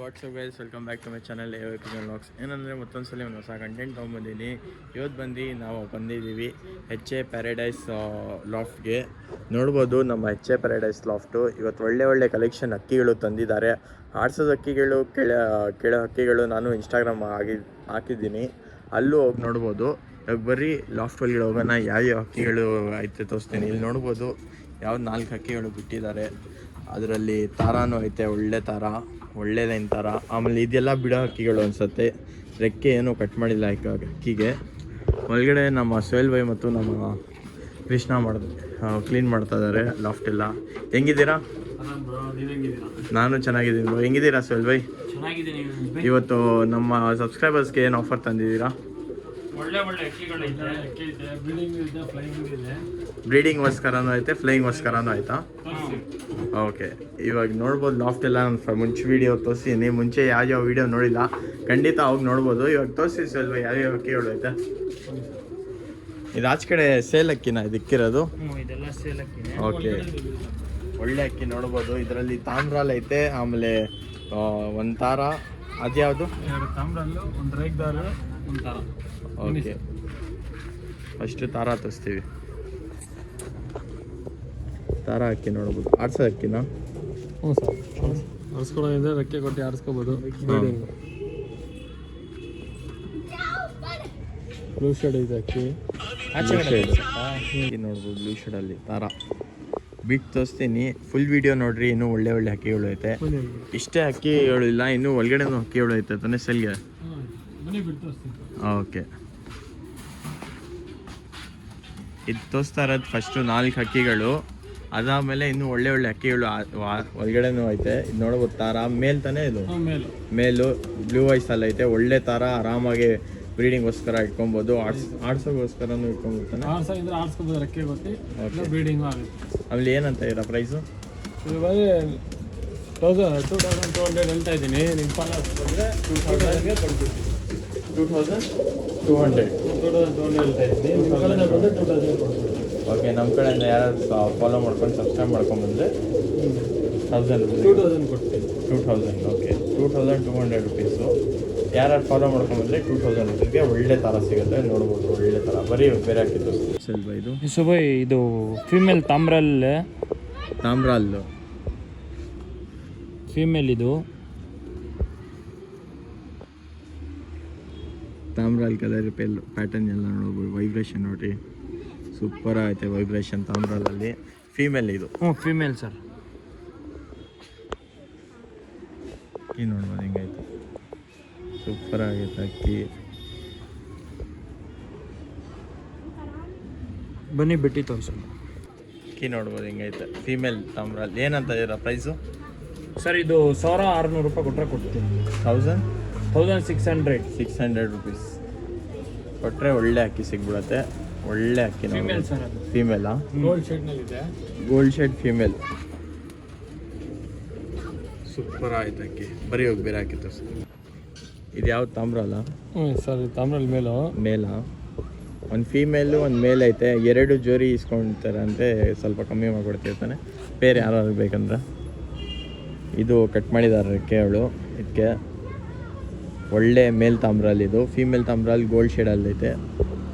WhatsApp guys, welcome back to my channel kitchen vlogs. ಏನಂದರೆ ಮತ್ತೊಂದ್ಸಲ ಒಂದು ಹೊಸ ಕಂಟೆಂಟ್ ತೊಗೊಂಬಂದಿನಿ. ಇವತ್ತು ನಾವು ಬಂದಿದ್ದೀವಿ ಎಚ್ ಎ ಪ್ಯಾರಡೈಸ್ ಲಾಫ್ಟ್ಗೆ. ನೋಡ್ಬೋದು ನಮ್ಮ ಎಚ್ ಎ ಪ್ಯಾರಡೈಸ್ ಲಾಫ್ಟು ಇವತ್ತು ಒಳ್ಳೆ ಕಲೆಕ್ಷನ್ ಅಕ್ಕಿಗಳು ತಂದಿದ್ದಾರೆ. ಆಡ್ಸೋದು ಅಕ್ಕಿಗಳು ಕೆಳ ಅಕ್ಕಿಗಳು ನಾನು ಇನ್ಸ್ಟಾಗ್ರಾಮ್ ಹಾಕಿದ್ದೀನಿ, ಅಲ್ಲೂ ಹೋಗಿ ನೋಡ್ಬೋದು. ಇವಾಗ ಬರ್ರಿ ಲಾಫ್ಟ್ ಒಳಗಡೆ ಹೋಗೋಣ. ಯಾವ ಅಕ್ಕಿಗಳು ಐತೆ ತೋರಿಸ್ತೀನಿ. ಇಲ್ಲಿ ನೋಡ್ಬೋದು ಯಾವ 4 ಅಕ್ಕಿಗಳು ಬಿಟ್ಟಿದ್ದಾರೆ. ಅದರಲ್ಲಿ ತಾರಾನು ಐತೆ, ಒಳ್ಳೆ ಲೈನ್ ಥರ. ಆಮೇಲೆ ಇದೆಲ್ಲ ಬಿಡೋ ಹಕ್ಕಿಗಳು ಅನಿಸುತ್ತೆ. ರೆಕ್ಕೆ ಏನೂ ಕಟ್ ಮಾಡಿಲ್ಲ ಅಕ್ಕಿಗೆ. ಒಳಗಡೆ ನಮ್ಮ ಸೋಯಲ್ ಬಾಯ್ ಮತ್ತು ನಮ್ಮ ಕೃಷ್ಣ ಕ್ಲೀನ್ ಮಾಡ್ತಾ ಇದ್ದಾರೆ ಲಾಫ್ಟ್ ಎಲ್ಲ. ಹೆಂಗಿದ್ದೀರಾ? ನಾನು ಚೆನ್ನಾಗಿದ್ದೀನಿ. ಹೆಂಗಿದ್ದೀರಾ ಸೋಯಲ್ ಬಾಯ್? ಇವತ್ತು ನಮ್ಮ ಸಬ್ಸ್ಕ್ರೈಬರ್ಸ್ಗೆ ಏನು ಆಫರ್ ತಂದಿದ್ದೀರಾ? ಬ್ರೀಡಿಂಗ್ಗೋಸ್ಕರನೂ ಐತೆ, ಫ್ಲೈಯಿಂಗ್ಗೋಸ್ಕರನೂ ಆಯಿತಾ? ಓಕೆ, ಇವಾಗ ನೋಡ್ಬೋದು ಲಾಫ್ಟ್ ಎಲ್ಲ. ನಾನು ಮುಂಚೆ ವೀಡಿಯೋ ತೋರಿಸಿದ್ದೀನಿ. ಮುಂಚೆ ಯಾವ ವೀಡಿಯೋ ನೋಡಿಲ್ಲ, ಖಂಡಿತ ಅವಾಗ ನೋಡ್ಬೋದು. ಇವಾಗ ತೋರಿಸಿ ಸ್ವಲ್ಪ ಯಾವ್ಯಾವ ಅಕ್ಕಿಗಳು ಐತೆ. ಇದು ಆಚೆ ಕಡೆ ಸೇಲ್ ಅಕ್ಕಿನ ಇದಕ್ಕಿರೋದು? ಓಕೆ, ಒಳ್ಳೆ ಅಕ್ಕಿ ನೋಡ್ಬೋದು. ಇದರಲ್ಲಿ ತಾಮ್ರಾಲ್ ಐತೆ, ಆಮೇಲೆ ಒಂದು ತಾರ. ಅದ್ಯಾವುದು? ಓಕೆ, ಫಸ್ಟ್ ತಾರ ತರಿಸ್ತೀವಿ. ತಾರ ಅಕ್ಕಿ ನೋಡ್ಬೋದು. ಆಡ್ಸೋ ಅಕ್ಕಿನ? ಹ್ಞೂ ಸರ್, ಆರಿಸ್ಕೊಳ್ಳೋದಿದ್ರೆ ರೆಕ್ಕೆ ಕೊಟ್ಟು ಆರಿಸ್ಕೋಬೋದು. ಬ್ಲೂ ಶೇಡ್ ಇದೆ ಅಕ್ಕಿ. ನೋಡ್ಬೋದು ಬ್ಲೂ ಶೇಡಲ್ಲಿ ತಾರ. ಬಿಟ್ಟು ತೋರಿಸ್ತೀನಿ, ಫುಲ್ ವಿಡಿಯೋ ನೋಡ್ರಿ. ಇನ್ನೂ ಒಳ್ಳೆ ಅಕ್ಕಿಗಳು ಐತೆ. ಇಷ್ಟೇ ಅಕ್ಕಿಗಳು ಇಲ್ಲ, ಇನ್ನೂ ಒಳಗಡೆನೂ ಅಕ್ಕಿಗಳು ಐತೆ ತಾನೇ ಸೆಲ್ಗೆ? ಓಕೆ, ಇದು ತೋರಿಸ್ತಾ ಇರೋದು ಫಸ್ಟು 4 ಅಕ್ಕಿಗಳು. ಅದಾದಮೇಲೆ ಇನ್ನೂ ಒಳ್ಳೆ ಅಕ್ಕಿಗಳು ಒಳಗಡೆನೂ ಐತೆ. ಇದು ನೋಡ್ಬೋದು ತಾರ ಮೇಲ್ ತಾನೇ? ಇದು ಮೇಲು ಬ್ಲೂ ವೈಸಲ್ಲಿ ಐತೆ. ಒಳ್ಳೆ ತಾರ, ಆರಾಮಾಗಿ ಬ್ರೀಡಿಂಗ್ಗೋಸ್ಕರ ಇಟ್ಕೊಬೋದು. ಆಡ್ಸೋಗೋಸ್ಕರನೂ ಇಟ್ಕೊಂಡ್ಬಿಡ್ತಾನೆ. ಆಮೇಲೆ ಏನಂತ ಇರೋ ಪ್ರೈಸು? 2200 ಹೇಳ್ತಾ ಇದ್ದೀನಿ. ನಿಮ್ಮ ಫಾಲೋವರ್ಸ್ ಬಂದರೆ 2200 ಕೊಡ್ತೀವಿ. 2200 ಹೇಳ್ತಾ ಇದ್ದೀನಿ. ನಿಮ್ಮ ಕಡೆಯಿಂದ ಬಂದರೆ 2000 ಕೊಡ್ತೀವಿ. ಓಕೆ, ನಮ್ಮ ಕಡೆಯಿಂದ ಯಾರು ಫಾಲೋ ಮಾಡ್ಕೊಂಡು ಸಬ್ಸ್ಕ್ರೈಬ್ ಮಾಡ್ಕೊಂಬಂದರೆ 1000 ಕೊಡ್ತೀವಿ. 2000. Okay, 2200 rupees. ಯಾರು ಫಾಲೋ ಮಾಡ್ಕೊಂಬಂದರೆ 2000 ರುಪೀಸ್ಗೆ ಒಳ್ಳೆ ಥರ ಸಿಗುತ್ತೆ. ನೋಡ್ಬೋದು ಒಳ್ಳೆ ಥರ. ಬರೀ ಬೇರೆ ಹಾಕಿದ್ದು ಸ್ವಲ್ಪ ಇದು ಸುಬೈ. ಇದು ಫೀಮೇಲ್ ತಾಮ್ರಲ್ಲು ಫೀಮೇಲ್. ಇದು ತಾಮ್ರಾಲ್ ಕಲರ್ ಪ್ಯಾಟರ್ನ್ ಎಲ್ಲ ನೋಡ್ಬೋದು. ವೈಬ್ರೇಷನ್ ನೋಡಿರಿ, ಸೂಪರ್ ಆಗುತ್ತೆ ವೈಬ್ರೇಷನ್ ತಾಮ್ರಾಲಲ್ಲಿ. ಫೀಮೇಲ್ ಇದು? ಹ್ಞೂ, ಫೀಮೇಲ್ ಸರ್. ಅಕ್ಕಿ ನೋಡ್ಬೋದು ಹೆಂಗೈತೆ, ಸೂಪರ್ ಆಗೈತೆ ಅಕ್ಕಿ. ಬನ್ನಿ ಬಿಟ್ಟು ತೋರಿಸೋಣ. ಅಕ್ಕಿ ನೋಡ್ಬೋದು ಹೆಂಗೈತೆ, ಫೀಮೇಲ್ ತಾಮ್ರಾಲ್. ಏನಂತ ಇದರ ಪ್ರೈಸು ಸರ್? ಇದು 1600 ರೂಪಾಯಿ ಕೊಟ್ಟರೆ ಕೊಡ್ತೀನಿ. 1600 ರುಪೀಸ್ ಕೊಟ್ಟರೆ ಒಳ್ಳೆ ಅಕ್ಕಿ ಸಿಗ್ಬಿಡತ್ತೆ. ಒಳ್ಳೆ ಅಕ್ಕಿ. ಫೀಮೇಲಾ? Gold shade female. ಸೂಪರ್ ಆಯ್ತು ಅಕ್ಕಿ. ಬರೀ ಹೋಗಿ ಬೇರೆ ಹಾಕಿ ತೋರಿಸಿ. ಇದು ಯಾವ ತಾಮ್ರಲ್ಲ? ಹ್ಞೂ ಸರ್, ತಾಮ್ರಲ್ಲಿ ಮೇಲಾ? ಒಂದು ಫೀಮೇಲು ಒಂದು ಮೇಲ್ ಐತೆ. 2 ಜೋಡಿ ಇಸ್ಕೊಳ್ತಾರೆ ಅಂದರೆ ಸ್ವಲ್ಪ ಕಮ್ಮಿ ಮಾಡಿಕೊಡ್ತಿರ್ತಾನೆ. ಬೇರೆ ಯಾರು ಬೇಕಂದ್ರೆ ಇದು ಕಟ್ ಮಾಡಿದ್ದಾರೆ ರೆಕ್ಕೆಗಳು. ಇದಕ್ಕೆ ಒಳ್ಳೆ ಮೇಲ್ ತಾಮ್ರಾಲ್. ಇದು ಫೀಮೇಲ್ ತಾಮ್ರಾಲ್ ಗೋಲ್ಡ್ ಶೇಡಲ್ಲೈತೆ.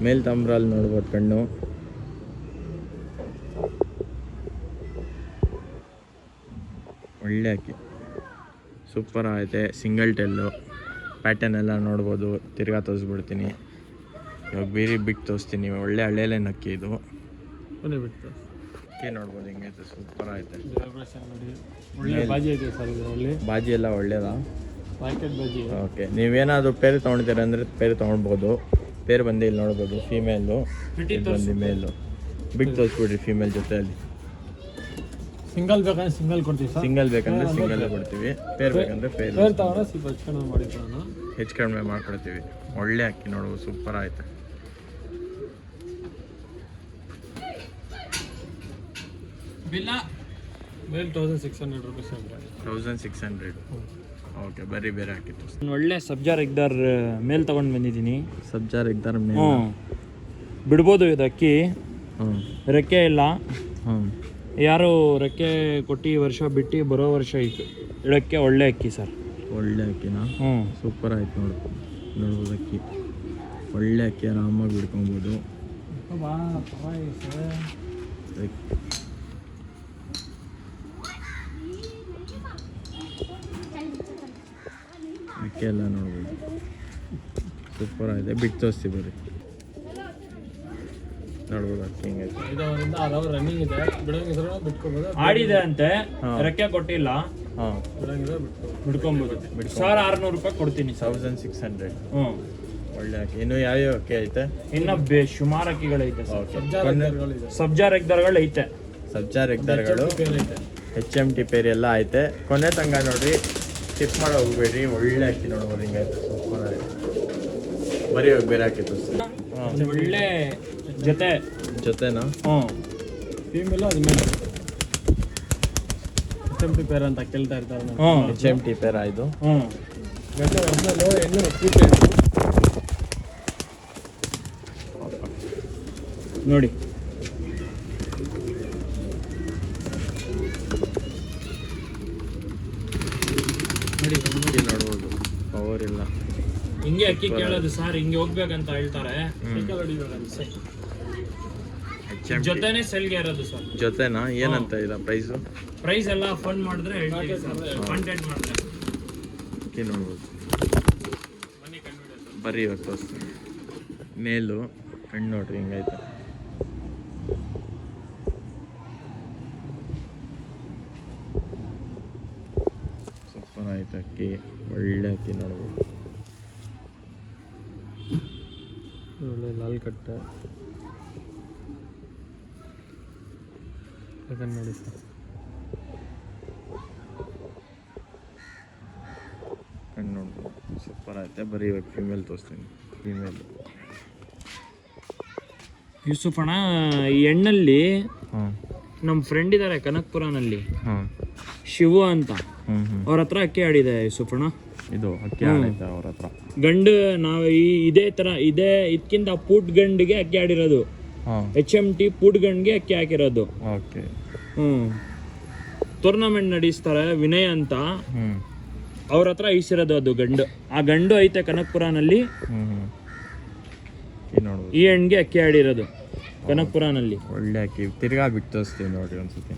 ಮೇಲ್ ತಾಮ್ರಾಲ್ ನೋಡ್ಬೋದು ಕಣ್ಣು. ಒಳ್ಳೆ ಅಕ್ಕಿ, ಸೂಪರ್ ಐತೆ. ಸಿಂಗಲ್ ಟೆಲ್ಲು ಪ್ಯಾಟರ್ನ್ ಎಲ್ಲ ನೋಡ್ಬೋದು. ತಿರ್ಗಾ ತೋರಿಸ್ಬಿಡ್ತೀನಿ. ಇವಾಗ ಬೇರೆ ಬಿಟ್ಟು ತೋರಿಸ್ತೀನಿ. ಒಳ್ಳೆ ಹಳ್ಳೆಲೇನು ಅಕ್ಕಿ ಇದು. ಅಕ್ಕಿ ನೋಡ್ಬೋದು ಹೆಂಗೈತೆ, ಸೂಪರ್ ಐತೆ. ಬಾಜಿ ಎಲ್ಲ ಒಳ್ಳೇದಾ? ಓಕೆ, ನೀವೇನಾದರೂ ಪೇರು ತೊಗೊಳ್ತೀರ ಅಂದರೆ ಪೇರು ತೊಗೊಳ್ಬೋದು. ಪೇರು ಬಂದು ಇಲ್ಲಿ ನೋಡ್ಬೋದು. ಫೀಮೇಲು ಬಂದು ಮೇಲು. ಬಿಟ್ಟು ತೋರಿಸ್ಬಿಡ್ರಿ ಫೀಮೇಲ್ ಜೊತೆಯಲ್ಲಿ. ಸಿಂಗಲ್ ಬೇಕಂದ್ರೆ ಸಿಂಗಲ್ ಕೊಡ್ತೀವಿ. ಸಿಂಗಲ್ ಬೇಕಂದ್ರೆ ಸಿಂಗಲ್ ಕೊಡ್ತೀವಿ. ಪೇರ್ ಬೇಕಂದ್ರೆ ಪೇರ್ ಹೆಚ್ಚು ಕಡಿಮೆ ಮಾಡ್ಕೊಡ್ತೀವಿ. ಒಳ್ಳೆ ಅಕ್ಕಿ ನೋಡ್ಬೋದು, ಸೂಪರ್ ಆಯ್ತು. ಮೇಲ್ 1600 ರೂಪೀಸ್. 1600. ಓಕೆ, ಬರೀ ಬೇರೆ ಹಾಕಿತ್ತು. ಒಳ್ಳೆ ಸಬ್ಜಾರ್ ಎಗ್ದಾರ್ ಮೇಲ್ ತೊಗೊಂಡು ಬಂದಿದ್ದೀನಿ. ಸಬ್ಜಾರ್ ಎಗ್ದಾರ್ ಮೇಲ್. ಬಿಡ್ಬೋದು ಇದು ಅಕ್ಕಿ. ರೆಕ್ಕೆ ಇಲ್ಲ. ಯಾರು ರೆಕ್ಕೆ ಕೊಟ್ಟು ವರ್ಷ ಬಿಟ್ಟು ಬರೋ ವರ್ಷ ಇಡೋಕ್ಕೆ ಒಳ್ಳೆ ಅಕ್ಕಿ ಸರ್. ಒಳ್ಳೆ ಅಕ್ಕಿನ ಹ್ಞೂ ಸೂಪರ್ ಆಯ್ತು ನೋಡ್ಬೋದು ಅಕ್ಕಿ ಒಳ್ಳೆ ಅಕ್ಕಿ ಆರಾಮಾಗಿ ಬಿಡ್ಕೊಬೋದು ಅಕ್ಕಿ ಎಲ್ಲ ನೋಡ್ಬೋದು ಸೂಪರ್ ಆಗಿದೆ ಬಿಟ್ಟು ತೋರಿಸ್ತೀವಿ ಬರ್ರಿ ನೋಡ್ಬೋದು ಅಕ್ಕಿ ಹಿಂಗೈತೆ ಇದರಿಂದ ಅರವತ್ತು ರನ್ನಿಂಗ್ ಇದೆ ಬಿಡಂಗಿದ್ರೆ ಬಿಟ್ಕೊಬೋದು ಆಡಿದೆ ಅಂತೆ ಹಾ. ರೆಕ್ಕೆ ಕೊಟ್ಟಿಲ್ಲ ಹಾಂ ಬಿಡಂಗಿದ್ರೆ ಬಿಟ್ಕೊಬೋದು ಬಿಡ್ಕೊಬೋದು 1600 ರೂಪಾಯಿ ಕೊಡ್ತೀನಿ 1600 ಹ್ಞೂ ಒಳ್ಳೆ ಅಕ್ಕಿ ಇನ್ನು ಯಾವ್ಯಾವ ಅಕ್ಕಿ ಐತೆ ಇನ್ನ ಸುಮಾರು ಅಕ್ಕಿಗಳೈತೆ ಸರ್ ಸಬ್ಜಾರ್ಗಳಿದೆ ಸಬ್ಜಾ ರೆಗ್ದರ್ಗಳು ಐತೆ ಸಬ್ಜಾ ರೆಗ್ದರ್ಗಳು ಬೇರೆ HMT ಪೇರಿ ಎಲ್ಲ ಐತೆ ಕೊನೆ ತಂಗ ನೋಡ್ರಿ ಸ್ಕಿಪ್ ಮಾಡೋ ಹೋಗ್ಬೇಡ್ರಿ ಒಳ್ಳೆ ಅಕ್ಕಿ ನೋಡ್ಬೋದು ಹಿಂಗೈತೆ ಸೂಪರ್ ಆಗಿದೆ ಬರೀ ಹೋಗಿ ಬೇರೆ ಅಕ್ಕಿ ತೋರಿಸಿ ಒಳ್ಳೆ ಜೊತೆ ಜೊತೆನಾ ಹ್ಞೂ ಫೀಮೇಲು ಅದು ಮೇಲೆ HMT ಪೇರ್ ಅಂತ ಕೇಳ್ತಾ ಇರ್ತಾರೆ ನಾನು. ಹ್ಞೂ HMT ಪೇರ ಇದು ಹ್ಞೂ ಗಂಡು ಒರಿಜಿನಲ್ಲು ಹೆಣ್ಣು ಪ್ರೀಪೇಡ್ ನೋಡಿ ಅಕ್ಕಿ ನೋಡ್ಬೋದು ಪವರ್ ಇಲ್ಲ ಹಿಂಗೆ ಅಕ್ಕಿ ಕೇಳೋದು ಸರ್ ಹಿಂಗೆ ಹೋಗ್ಬೇಕಂತ ಹೇಳ್ತಾರೆ HMT ಜೊತೆನೆ ಸೆಲ್ಗೆ ಇರೋದು ಸರ್ ಜೊತೆನಾ ಏನಂತ ಇದೆ ಪ್ರೈಸು ಪ್ರೈಸ್ ಎಲ್ಲ ಫಂಡ್ ಮಾಡಿದ್ರೆ ಹೇಳ್ತೀವಿ ಸರ್ ಕಾಂಟ್ಯಾಕ್ಟ್ ಮಾಡಿದ್ರೆ ಅಕ್ಕಿ ನೋಡ್ಬೋದು ಬರ್ರಿ ಇವಾಗ ತೋರಿಸ್ತೀನಿ ಮೇಲು ಕಣ್ಣು ನೋಡ್ರಿ ಹಿಂಗೈತೆ ಸೂಪರ್ ಆಯ್ತು ಅಕ್ಕಿ ಒಳ್ಳೆ ಅಕ್ಕಿ ನೋಡ್ಬೋದು ಒಳ್ಳೆ ಲಾಲ್ ಕಟ್ಟೆ ಯಾಕಂದ್ರೆ ನೋಡಿ ಸರ್ ಕಣ್ಣು ನೋಡ್ಬೋದು ಸೂಪರ್ ಆಯ್ತೆ ಬರೀ ಇವಾಗ ಫಿಮೇಲ್ ತೋರಿಸ್ತೀನಿ ಫಿಮೇಲ್ ಯೂಸುಫಣ್ಣ ಈ ಎಣ್ಣಲ್ಲಿ ಹಾಂ ನಮ್ಮ ಫ್ರೆಂಡ್ ಇದ್ದಾರೆ ಕನಕ್ಪುರನಲ್ಲಿ ಹಾಂ ಶಿವು ಅಂತ ಹ್ಞೂ ಅವ್ರ ಹತ್ರ ಅಕ್ಕಿ ಆಡಿದೆ ಯೂಸುಫಣ್ಣ ಇದು ಅಕ್ಕಿ ಆಡೈತೆ ಅವ್ರ ಹತ್ರ ಗಂಡು ನಾವು ಇದೇ ಥರ ಇದೇ ಇದಕ್ಕಿಂತ ಪೂಟ್ ಗಂಡಿಗೆ ಅಕ್ಕಿ ಆಡಿರೋದು ಹಾಂ HMT ಪೂಟ್ ಗಂಡಿಗೆ ಅಕ್ಕಿ ಹಾಕಿರೋದು ಓಕೆ ಹ್ಞೂ ಟೂರ್ನಮೆಂಟ್ ನಡೆಸ್ತಾರೆ ವಿನಯ್ ಅಂತ ಹ್ಞೂ ಅವ್ರ ಹತ್ರ ಈಸಿರೋದು ಅದು ಗಂಡು ಆ ಗಂಡು ಐತೆ ಕನಕ್ಪುರನಲ್ಲಿ ಹ್ಞೂ ಅಕ್ಕಿ ನೋಡ್ಬೋದು ಈ ಹೆಣ್ಣಿಗೆ ಅಕ್ಕಿ ಆಡಿರೋದು ಕನಕ್ಪುರನಲ್ಲಿ ಒಳ್ಳೆ ಅಕ್ಕಿ ತಿರ್ಗಾ ಬಿಟ್ಟು ತೋರಿಸ್ತೀವಿ ನೋಡಿರಿ ಒಂದ್ಸತಿ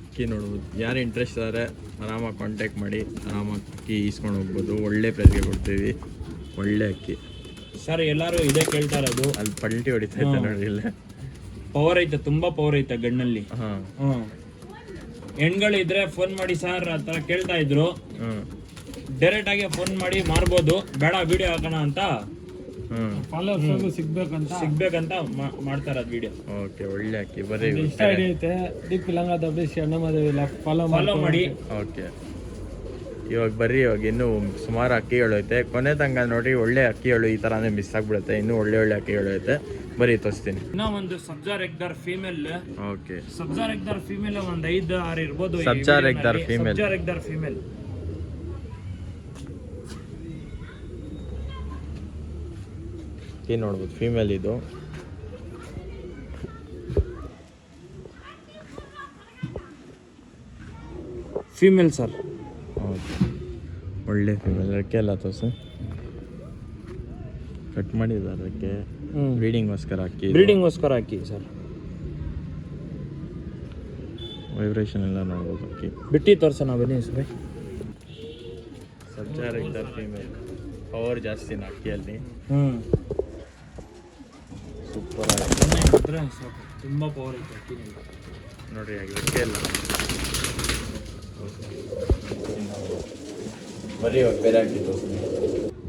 ಅಕ್ಕಿ ನೋಡ್ಬೋದು ಯಾರು ಇಂಟ್ರೆಸ್ಟ್ ಇದ್ದಾರೆ ಆರಾಮಾಗಿ ಕಾಂಟ್ಯಾಕ್ಟ್ ಮಾಡಿ ಆರಾಮಾಗಿ ಅಕ್ಕಿ ಈಸ್ಕೊಂಡು ಹೋಗ್ಬೋದು ಒಳ್ಳೆ ಪ್ರೈಸ್ಗೆ ಕೊಡ್ತೀವಿ ಒಳ್ಳೆ ಅಕ್ಕಿ ಸರ್ ಎಲ್ಲರೂ ಇದೇ ಕೇಳ್ತಾ ಇರೋದು ಅಲ್ಲಿ ಪಲ್ಟಿ ಹೊಡಿತೈತೆ ನೋಡಿ ಇಲ್ಲೇ ಪವರ್ ಐತೆ ತುಂಬಾ ಪವರ್ ಐತೆ ಗಣ್ಣಲ್ಲಿ ಹಾಂ ಹೆಣ್ಗಳಿದ್ರೆ ಫೋನ್ ಮಾಡಿ ಸರ್ ಆ ಥರ ಕೇಳ್ತಾ ಇದ್ರು ಹ್ಞೂ ಡೈರೆಕ್ಟ್ ಆಗಿ ಫೋನ್ ಮಾಡಿ ಮಾರ್ಬೋದು ಬೇಡ ವಿಡಿಯೋ ಹಾಕೋಣ ಅಂತ ಹ್ಞೂ ಫಾಲೋವರ್ಸ್ಗೂ ಸಿಗ್ಬೇಕಂತ ಮಾಡ್ತಾ ಇರೋದು ವಿಡಿಯೋ ಓಕೆ ಒಳ್ಳೆ ಅಕ್ಕಿ ಬರೀ ಇಷ್ಟ ಹಿಡಿಯುತ್ತೆ ದೀಪ್ ಲಂಗ ದಬ್ಬಿಸಿ ಅಣ್ಣಮದೇವಿ ಫಾಲೋ ಫಾಲೋ ಮಾಡಿ ಓಕೆ ಇವಾಗ ಬರ್ರಿ ಇವಾಗ ಇನ್ನೂ ಸುಮಾರು ಅಕ್ಕಿಗಳು ಐತೆ ಕೊನೆ ತನಕ ನೋಡಿ ಒಳ್ಳೆ ಅಕ್ಕಿಗಳು ಈ ಥರನೇ ಮಿಸ್ ಆಗಿಬಿಡುತ್ತೆ ಇನ್ನೂ ಒಳ್ಳೆ ಒಳ್ಳೆ ಅಕ್ಕಿಗಳು ಐತೆ ಬರೀ ತೋರಿಸ್ತೀನಿ ಇನ್ನೂ ಒಂದು ಸಬ್ಜಾ ರೆಗ್ದಾರ್ ಫೀಮೇಲ್ ಓಕೆ ಸಬ್ಜಾ ರೆಗ್ದಾರ್ ಫೀಮೇಲ್ ಒಂದು 5-6 ಇರ್ಬೋದು ಈ ಸಬ್ಜಾ ವಿಡಿಯೋನಲ್ಲಿ. ರೆಗ್ದಾರ್ female. ಸಬ್ಜಾ ರೆಗ್ದಾರ್ ಫೀಮೇಲ್ ಅಕ್ಕಿ ನೋಡ್ಬೋದು ಫೀಮೇಲ್ ಇದು ಫೀಮೇಲ್ ಸರ್ ಓಕೆ ಒಳ್ಳೆ ಫೀಮೇಲ್ ರೆಕ್ಕೆ ಎಲ್ಲ ತೋರಿಸು ಕಟ್ ಮಾಡಿದ್ದಾರೆ ರೆಕ್ಕೆ ಬ್ರೀಡಿಂಗ್ಗೋಸ್ಕರ ಅಕ್ಕಿ ಬ್ರೀಡಿಂಗ್ಗೋಸ್ಕರ ಹಾಕಿ ಸರ್ ವೈಬ್ರೇಷನ್ ಎಲ್ಲ ನೋಡ್ಬೋದು ಅಕ್ಕಿ ಬಿಟ್ಟು ತೋರ್ಸೋಣ ಬನ್ನಿ ಸರ್ ಸಬ್ಜಾ ರೆಗ್ದಾರ್ ಫೀಮೇಲ್ ಪವರ್ ಜಾಸ್ತಿನ ಅಕ್ಕಿಯಲ್ಲಿ ಸೂಪರ್ ಆಗಿದೆ ತುಂಬ ಪವರ್ ಐತೆ ಅಕ್ಕಿ ನೋಡ್ರಿ ಹಾಗೆ ರೆಕ್ಕೆ ಎಲ್ಲ ಬರೀ ಇವಾಗ ಬೇರೆ ಅಕ್ಕಿ ತೋರಿಸ್ತೀನಿ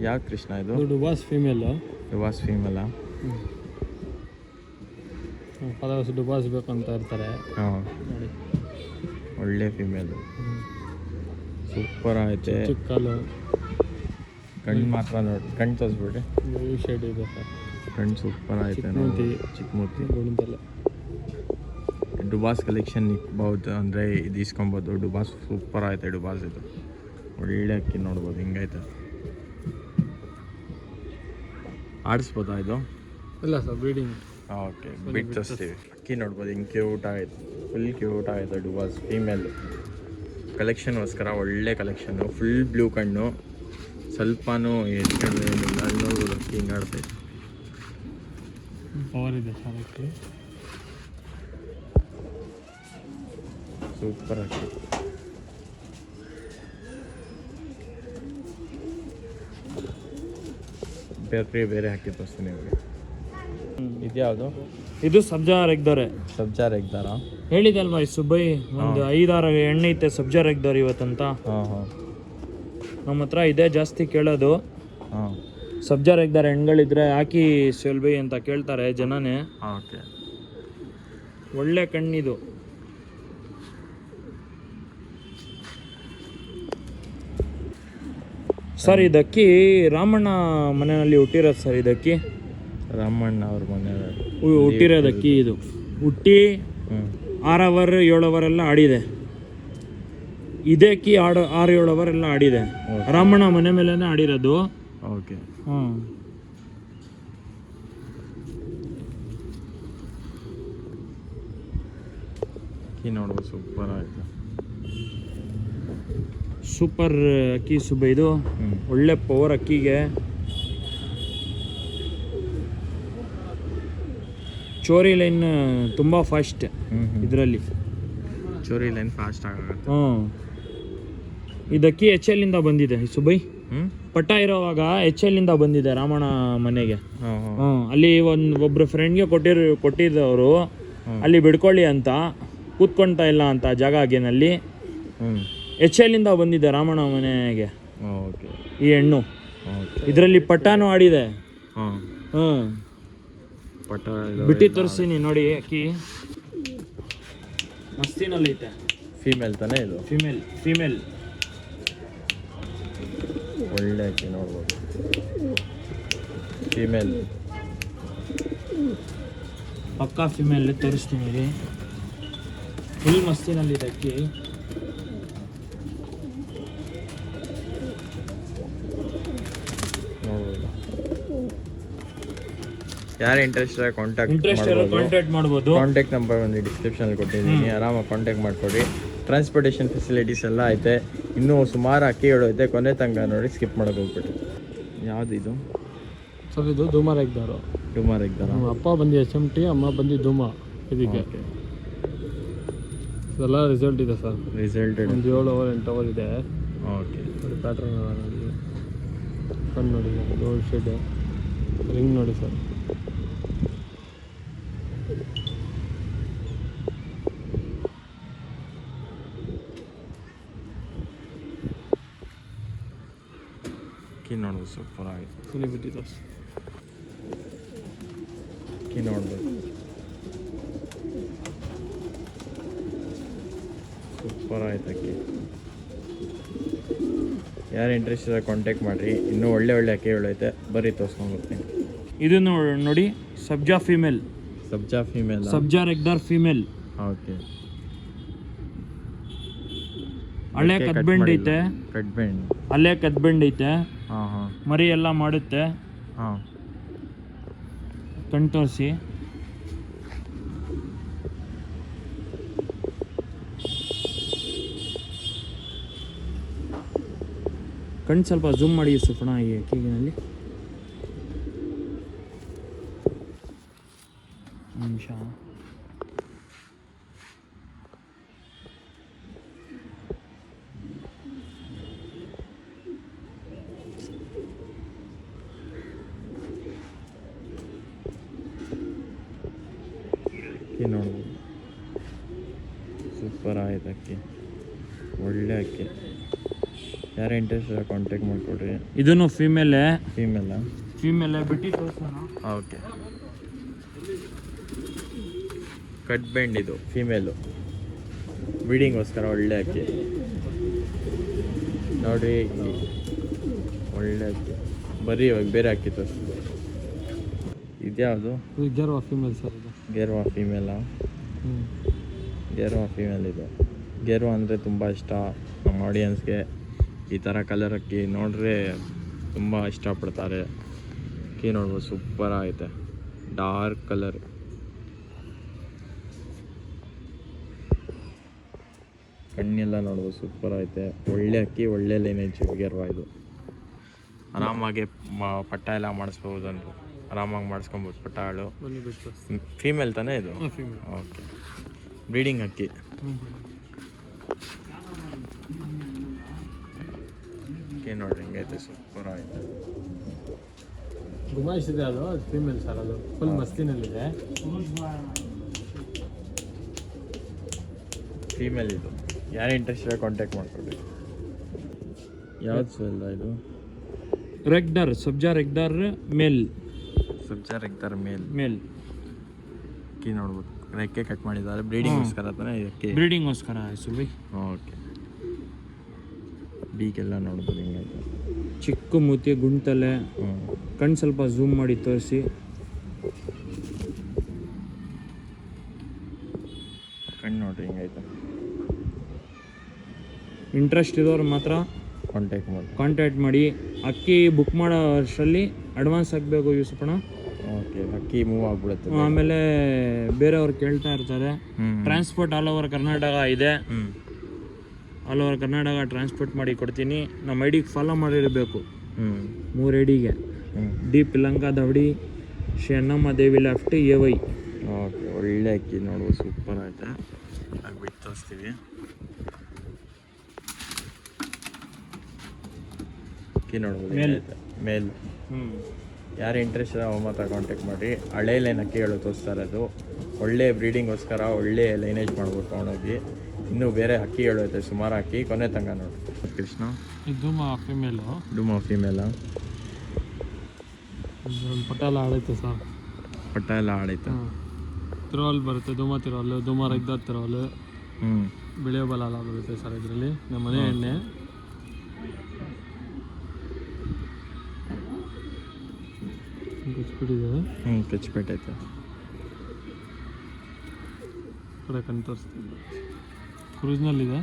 ಯಾವ ಕೃಷ್ಣ ಇದು ಡುಬಾಸ್ ಫೀಮೇಲು ಡುಬಾಸ್ ಫೀಮೇಲ ಫಾಲೋವರ್ಸ್ ಡುಬಾಸ್ ಬೇಕಂತ ಇರ್ತಾರೆ ಹಾಂ ನೋಡಿ ಒಳ್ಳೆ ಫೀಮೇಲು ಸೂಪರ್ ಐತೆ ಚಿಕ್ಕ ಕಾಲು ಕಣ್ಣು ಮಾತ್ರ ನೋಡಿ ಕಣ್ಣು ತೋರಿಸ್ಬಿಡ್ರಿ ಈ ಶೇಡ್ ಇದೆ ಸರ್ ಕಣ್ಣು ಸೂಪರ್ ಐತೆ ಚಿಕ್ಕಮೂತಿ. ಚಿಕ್ಕಮೂತಿ ಗುಣದಲ್ಲ ಡುಬಾಸ್ ಕಲೆಕ್ಷನ್ ಇಕ್ಬೋದು ಅಂದರೆ ಇದು ಇಸ್ಕೊಬೋದು ಡುಬಾಸ್ ಸೂಪರ್ ಐತೆ ಡುಬಾಸ್ ಇದು ಒಳ್ಳೆ ಅಕ್ಕಿ ನೋಡ್ಬೋದು ಹಿಂಗೈತೆ ಆಡಿಸ್ಬೋದಾ ಇದು ಇಲ್ಲ ಸರ್ ಬ್ರೀಡಿಂಗ್ ಓಕೆ ಬಿಟ್ಟು ತೋರಿಸ್ತೀವಿ ಅಕ್ಕಿ ನೋಡ್ಬೋದು ಹಿಂಗೆ ಕ್ಯೂಟ್ ಆಗೈತೆ ಫುಲ್ ಕ್ಯೂಟ್ ಆಗೈತೆ ಡುಬಾಸ್ ಫೀಮೇಲ್ ಕಲೆಕ್ಷನ್ಗೋಸ್ಕರ ಒಳ್ಳೆ ಕಲೆಕ್ಷನ್ನು. ಫುಲ್ ಬ್ಲೂ ಕಣ್ಣು, ಸ್ವಲ್ಪನೂ ಎತ್ಕೊಂಡು ಏನಿಲ್ಲ. ಅಲ್ಲಿ ನೋಡ್ಬೋದು ಅಕ್ಕಿ ಹಿಂಗೆ ಆಡ್ತೈತೆ. ಪವರ್ ಇದೆ ಸಾಲಕ್ಕೆ. ಸೂಪರ್ ಅಕ್ಕಿ. ಬೇರೆ ಹಾಕಿ ತೋರಿಸ್ತೀನಿ ಇವಾಗ. ಇದ್ಯಾವುದು? ಇದು ಸಬ್ಜಾ ರೆಗ್ದೋರೆ. ಸಬ್ಜಾ ರೆಗ್ದಾರ ಹೇಳಿದೆ ಅಲ್ವಾ ಈ ಸುಬ್ಬೈ, ಒಂದು 5-6 ಎಣ್ಣೆ ಐತೆ ಸಬ್ಜಾ ರೆಗ್ದೋರ್ ಇವತ್ತಂತ. ನಮ್ಮ ಹತ್ರ ಇದೆ ಜಾಸ್ತಿ ಕೇಳೋದು. ಸಬ್ಜಾ ರೆಗ್ದಾರ ಹೆಣ್ಗಳಿದ್ರೆ ಹಾಕಿ ಸೆಲ್ಬೈ ಅಂತ ಕೇಳ್ತಾರೆ ಜನನೇ. ಓಕೆ, ಒಳ್ಳೆ ಕಣ್ಣಿದು. ಸರ್ ಇದಕ್ಕಿ ರಾಮಣ್ಣ ಮನೆಯಲ್ಲಿ ಹುಟ್ಟಿರೋದು ಸರ್. ಇದಕ್ಕಿ ರಾಮಣ್ಣ ಅವ್ರ ಮನೆ ಹುಟ್ಟಿರೋದಕ್ಕಿ. ಇದು ಹುಟ್ಟಿ 6 ಅವರ್ 7 ಅವರ್ ಎಲ್ಲ ಆಡಿದೆ. ಇದಕ್ಕಿ 6-7 ಅವರ್ ಎಲ್ಲ ಆಡಿದೆ. ರಾಮಣ್ಣ ಮನೆ ಮೇಲೆನೆ ಆಡಿರೋದು. ಓಕೆ. ಅಕ್ಕಿ ನೋಡ್ಬೋದು, ಸೂಪರ್ ಆಯಿತು. ಸೂಪರ್ ಅಕ್ಕಿ ಸುಬ್ಬ ಇದು. ಒಳ್ಳೆ ಪವರ್ ಅಕ್ಕಿಗೆ. ಚೋರಿ ಲೈನ್ ತುಂಬ ಫಾಸ್ಟ್ ಇದರಲ್ಲಿ. ಚೋರಿ ಲೈನ್ ಫಾಸ್ಟ್ ಆಗುತ್ತೆ. ಇದಕ್ಕಿ HL ಇಂದ ಬಂದಿದೆ ಈ ಸುಬ್ಬೈ. ಪಟ್ಟ ಇರೋವಾಗ HL ಇಂದ ಬಂದಿದೆ ರಾಮಣ್ಣ ಮನೆಗೆ. ಅಲ್ಲಿ ಒಬ್ರು ಫ್ರೆಂಡ್ಗೆ ಕೊಟ್ಟಿದ್ದವರು ಅಲ್ಲಿ ಬಿಡ್ಕೊಳ್ಳಿ ಅಂತ, ಕೂತ್ಕೊಳ್ತಾ ಇಲ್ಲ ಅಂತ ಜಾಗ ಆಗೇನಲ್ಲಿ. HL ಇಂದ ಬಂದಿದೆ ರಾಮಣ್ಣ ಮನೆಗೆ ಈ ಹೆಣ್ಣು. ಇದರಲ್ಲಿ ಪಟ್ಟಾನು ಆಡಿದೆ. ಪಟ್ಟ ಬಿಟ್ಟು ತೋರಿಸ್ತೀನಿ ನೋಡಿ. ಅಕ್ಕಿ ಮಸ್ತಿನಲ್ಲಿ ಐತೆ. ಫೀಮೇಲ್ ತಾನೇ ಇದು? ಫೀಮೇಲ್ ಒಳ್ಳೆ ಅಕ್ಕಿ ನೋಡ್ಬೋದು. ಫೀಮೇಲ್ ಪಕ್ಕಾ ಫೀಮೇಲ್ ತೋರಿಸ್ತೀನಿ ರೀ. ಫುಲ್ ಮಸ್ತಿನಲ್ಲಿದೆ ಅಕ್ಕಿ. ನೋಡ್ಬೋದು. ಯಾರು ಇಂಟ್ರೆಸ್ಟ್ ಕಾಂಟ್ಯಾಕ್ಟ್ ಮಾಡ್ಬೋದು. ಕಾಂಟ್ಯಾಕ್ಟ್ ನಂಬರ್ ಒಂದು ಡಿಸ್ಕ್ರಿಪ್ಷನಲ್ಲಿ ಕೊಟ್ಟಿದ್ದೀನಿ, ಆರಾಮಾಗಿ ಕಾಂಟ್ಯಾಕ್ಟ್ ಮಾಡಿಕೊಡಿ. ಟ್ರಾನ್ಸ್ಪೋರ್ಟೇಷನ್ ಫೆಸಿಲಿಟೀಸ್ ಎಲ್ಲ ಐತೆ. ಇನ್ನೂ ಸುಮಾರು ಅಕ್ಕಿಗಳು ಐತೆ, ಕೊನೆ ತನಕ ನೋಡಿ, ಸ್ಕಿಪ್ ಮಾಡೋಕೆ ಹೋಗ್ಬಿಟ್ಟು. ಯಾವುದು ಇದು ಸರ್? ಇದು ಧೂಮ ರೆಗ್ದಾರು. ಅಪ್ಪ ಬಂದು HMT, ಅಮ್ಮ ಬಂದು ಧೂಮ. ಇದಕ್ಕೆ ಇದೆಲ್ಲ ರಿಸಲ್ಟ್ ಇದೆ ಸರ್. ಒಂದು 7 ಅವರ್ 8 ಅವರ್ ಇದೆ. ಓಕೆ, ನೋಡಿ ಪ್ಯಾಟ್ರನ್ ನೋಡಿ, ಕಣ್ಣು ನೋಡಿ, ಗೋಲ್ಡ್ ಶೇಡ್ ರಿಂಗ್ ನೋಡಿ ಸರ್. ಅಕ್ಕಿ ನೋಡ್ಬೋದು, ಸೂಪರ್ ಆಗಿದೆ. ಸುನಿ ಬಿಟ್ಟಿದ್ದು ಅಕ್ಕಿ ನೋಡ್ಬೋದು, ಸೂಪರ್ ಆಯ್ತು ಅಕ್ಕಿ. ಯಾರು ಇಂಟ್ರೆಸ್ಟ್ ಇದೆ ಕಾಂಟ್ಯಾಕ್ಟ್ ಮಾಡಿರಿ. ಇನ್ನೂ ಒಳ್ಳೆ ಅಕ್ಕಿಗಳು ಐತೆ, ಬರೀ ತೋರಿಸ್ಕೊಂಡ್ಬರ್ತೀನಿ. ಇದು ನೋಡಿ ಸಬ್ಜಾ ಫೀಮೇಲ್. ಸಬ್ಜಾ ರೆಗ್ದಾರ್ ಫೀಮೇಲ್. ಓಕೆ. ಹಳೆ ಕದ್ಬೆಂಡ್ ಐತೆ. ಹಳೆ ಕದ್ಬೆಂಡ್ ಐತೆ. ಮರಿ ಎಲ್ಲ ಮಾಡುತ್ತೆ. ಕಣ್ ತೋರಿಸಿ. ಕಣ್ ಸ್ವಲ್ಪ ಜೂಮ್ ಮಾಡಿ ಸುಫಣ ಈ ಅಕ್ಕಿಗಿನಲ್ಲಿ. ನಿಮಿಷ. ಅಕ್ಕಿ ನೋಡ್ಬೋದು, ಸೂಪರ್ ಆಯ್ತು ಅಕ್ಕಿ, ಒಳ್ಳೆ ಅಕ್ಕಿ. ಯಾರು ಇಂಟ್ರೆಸ್ಟ್ ಕಾಂಟ್ಯಾಕ್ಟ್ ಮಾಡಿಕೊಡ್ರಿ. ಇದನ್ನು ಫೀಮೇಲೇ ಬಿಟ್ಟು ತೋರಿಸೋಣ. ಓಕೆ. ಕಟ್ ಬೆಂಡ್ ಇದು ಫೀಮೇಲು, ಬ್ರೀಡಿಂಗೋಸ್ಕರ ಒಳ್ಳೆ ಅಕ್ಕಿ ನೋಡಿ. ಒಳ್ಳೆ ಅಕ್ಕಿ. ಬರೀ ಇವಾಗ ಬೇರೆ ಅಕ್ಕಿ ತೋರಿಸ್ತೀವಿ. ಇದ್ಯಾವುದು? ಗೇರ್ವಾ ಫೀಮೇಲ್ ಸರ್. ಇದು ಗೇರ್ವಾ ಫೀಮೇಲಾ? ಗೇರ್ವಾ ಫೀಮೇಲ್ ಇದು. ಗೇರ್ವಾ ಅಂದರೆ ತುಂಬ ಇಷ್ಟ ನಮ್ಮ ಆಡಿಯನ್ಸ್ಗೆ. ಈ ಥರ ಕಲರ್ ಅಕ್ಕಿ ನೋಡ್ರೆ ತುಂಬ ಇಷ್ಟಪಡ್ತಾರೆ. ಅಕ್ಕಿ ನೋಡ್ಬೋದು, ಸೂಪರ್ ಆಗುತ್ತೆ, ಡಾರ್ಕ್ ಕಲರ್. ಕಣ್ಣೆಲ್ಲ ನೋಡ್ಬೋದು ಸೂಪರ್ ಐತೆ. ಒಳ್ಳೆ ಅಕ್ಕಿ, ಒಳ್ಳೆ ಲೈನೇಜ್ ಗೆರ್ವ ಇದು. ಆರಾಮಾಗಿ ಪಟ್ಟ ಎಲ್ಲ ಮಾಡಿಸ್ಬೋದು ಅಂದರು, ಆರಾಮಾಗಿ ಮಾಡಿಸ್ಕೊಬೋದು ಪಟ್ಟ ಹಾಳು. ಬನ್ನಿ ಬಿಟ್ಟು ಫೀಮೇಲ್ ತಾನೇ ಇದು? ಫೀಮೇಲ್. ಓಕೆ, ಬ್ರೀಡಿಂಗ್ ಅಕ್ಕಿ. ಅಕ್ಕಿ ನೋಡ್ರಿ ಹಿಂಗೈತೆ, ಸೂಪರ್ ಆಯಿತು. ಗುಮಾಯಿಸಿದೆ ಅದು ಫೀಮೇಲ್ ಸರ್, ಅದು ಫುಲ್ ಮಸ್ತಿನಲ್ಲಿದೆ. ಫೀಮೇಲ್ ಇದು. ಯಾರು ಇಂಟ್ರೆಸ್ಟ್ ಇದೆ ಕಾಂಟ್ಯಾಕ್ಟ್ ಮಾಡ್ಕೊಳ್ರಿ. ಯಾವ್ದು ಸಲ್ಲ ಇದು? ರೆಗ್ಡರ್, ಸಬ್ಜಾ ರೆಗ್ಡರ್ ಮೇಲ್. ಸಬ್ಜಾ ರೆಗ್ಡರ್ ಮೇಲ್. ಮೇಲ್ ಅಕ್ಕಿ ನೋಡ್ಬೋದು, ರೆಕ್ಕೆ ಕಟ್ ಮಾಡಿದ್ದಾರೆ. ಬ್ರೀಡಿಂಗ್ಗೋಸ್ಕರ ತಾನೇ ಅಕ್ಕಿ? ಬ್ರೀಡಿಂಗ್ಗೋಸ್ಕರ ಸುಬಿ. ಓಕೆ, ಬೀಗೆಲ್ಲ ನೋಡ್ಬೋದು ಹಿಂಗೈತೆ. ಚಿಕ್ಕ ಮೂತಿ, ಗುಂಟಲೆ, ಕಣ್ಣು ಸ್ವಲ್ಪ ಝೂಮ್ ಮಾಡಿ ತೋರಿಸಿ. ಕಣ್ಣು ನೋಡ್ರಿ ಹಿಂಗೈತೆ. ಇಂಟ್ರೆಸ್ಟ್ ಇರೋರು ಮಾತ್ರ ಕಾಂಟ್ಯಾಕ್ಟ್ ಮಾಡಿ. ಅಕ್ಕಿ ಬುಕ್ ಮಾಡೋ ಅಷ್ಟರಲ್ಲಿ ಅಡ್ವಾನ್ಸ್ ಆಗಬೇಕು ಯೂಸಪ್ಪಣ. ಓಕೆ, ಅಕ್ಕಿ ಮೂವ್ ಆಗ್ಬಿಡುತ್ತೆ. ಆಮೇಲೆ ಬೇರೆಯವ್ರು ಕೇಳ್ತಾ ಇರ್ತಾರೆ. ಟ್ರಾನ್ಸ್ಪೋರ್ಟ್ ಆಲ್ ಓವರ್ ಕರ್ನಾಟಕ ಇದೆ. ಆಲ್ ಓವರ್ ಕರ್ನಾಟಕ ಟ್ರಾನ್ಸ್ಪೋರ್ಟ್ ಮಾಡಿ ಕೊಡ್ತೀನಿ. ನಮ್ಮ ಐಡಿಗೆ ಫಾಲೋ ಮಾಡಿರಬೇಕು. 3 ಐಡಿಗೆ ಡಿ ಪಿಲಂಕ ದವಡಿ, ಶ್ರೀ ಅಣ್ಣಮ್ಮ ದೇವಿ ಲೆಫ್ಟ್ AY. ಓಕೆ, ಒಳ್ಳೆ ಅಕ್ಕಿ ನೋಡ್ಬೋದು, ಸೂಪರ್ ಆಯ್ತಾ. ಬಿಟ್ಟು ತೋರಿಸ್ತೀವಿ. ಅಕ್ಕಿ ನೋಡ್ಬೋದು ಮೇಲ್. ಯಾರು ಇಂಟ್ರೆಸ್ಟ್ ಇದೆ ಅವ ಮಾತ್ರ ಕಾಂಟ್ಯಾಕ್ಟ್ ಮಾಡಿ. ಹಳೆ ಲೈನ್ ಅಕ್ಕಿಗಳು ತೋರಿಸ್ತಾ ಇರೋದು. ಒಳ್ಳೆ ಬ್ರೀಡಿಂಗ್ಗೋಸ್ಕರ ಒಳ್ಳೆ ಲೈನೇಜ್ ಮಾಡ್ಬೋದು ತೊಗೊಂಡೋಗಿ. ಇನ್ನೂ ಬೇರೆ ಅಕ್ಕಿಗಳು ಐತೆ ಸುಮಾರು ಅಕ್ಕಿ. ಕೊನೆ ತಂಗ ನೋಡಿ ಕೃಷ್ಣ. ಇದು ಫೀಮೇಲು. ಡುಮಾ ಫೀಮೇಲ. ಪಟ್ಟ ಎಲ್ಲ ಆಡೈತೆ ಸರ್. ಪಟ್ಟ ಎಲ್ಲ ಆಡೈತೆ. ತಿರೋಲ್ ಬರುತ್ತೆ, ದುಮಾ ತಿರೋಲು, ದುಮಾ ರೆಗ್ದಾರ್ ತಿರೋಲು. ಬಿಳಿಯ ಬಲ ಎಲ್ಲ ಬರುತ್ತೆ ಸರ್ ಇದರಲ್ಲಿ. ನಮ್ಮ ಮನೆ ಎಣ್ಣೆ. ಕಚ್ಬಿಟ್ಟಿದೆ. ಕಚ್ಬಿಟ್ಟೈತೆ. ಕಡೆ ಕಣ್ಣು ತೋರಿಸ್ತೀನಿ. ಕ್ರೂಸ್ನಲ್ಲಿದೆ.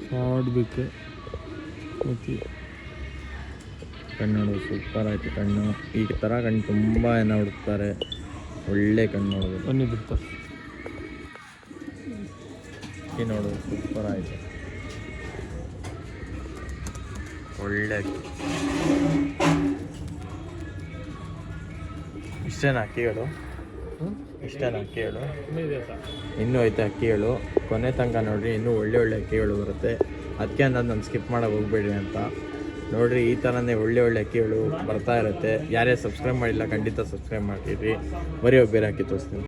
ಶಾರ್ಟ್ ಬೇಕು ಮತ್ತು ಕಣ್ಣು ನೋಡೋದು ಸೂಪರ್ ಆಯಿತು. ಕಣ್ಣು ಈ ಥರ ಕಣ್ಣು ತುಂಬ ಜನ ಹುಡುಕ್ತಾರೆ. ಒಳ್ಳೆ ಕಣ್ಣು ನೋಡೋದು. ಬನ್ನಿ ಬಿಡ್ತಾರೆ. ಅಕ್ಕಿ ನೋಡೋದು ಸೂಪರ್ ಆಯಿತು. ಒಳ್ಳೆ ಅಕ್ಕಿ. ಇಷ್ಟೇನಾ ಅಕ್ಕಿಗಳು? ಇಷ್ಟೇನಾ ಅಕ್ಕಿಗಳು? ಇದೆ ಸರ್. ಇನ್ನೂ ಐತೆ ಅಕ್ಕಿಗಳು. ಕೊನೆ ತನಕ ನೋಡಿರಿ, ಇನ್ನೂ ಒಳ್ಳೆ ಅಕ್ಕಿಗಳು ಬರುತ್ತೆ. ಅದಕ್ಕೆ ಅನ್ನೋದು ನಾನು ಸ್ಕಿಪ್ ಮಾಡೋಕೆ ಹೋಗ್ಬೇಡ್ರಿ ಅಂತ ನೋಡಿರಿ. ಈ ಥರನೇ ಒಳ್ಳೆ ಅಕ್ಕಿಗಳು ಬರ್ತಾ ಇರುತ್ತೆ. ಯಾರೇ ಸಬ್ಸ್ಕ್ರೈಬ್ ಮಾಡಿಲ್ಲ ಖಂಡಿತ ಸಬ್ಸ್ಕ್ರೈಬ್ ಮಾಡಿರಿ. ಬರೀ ಬೇರೆ ಅಕ್ಕಿ ತೋರಿಸ್ತೀನಿ.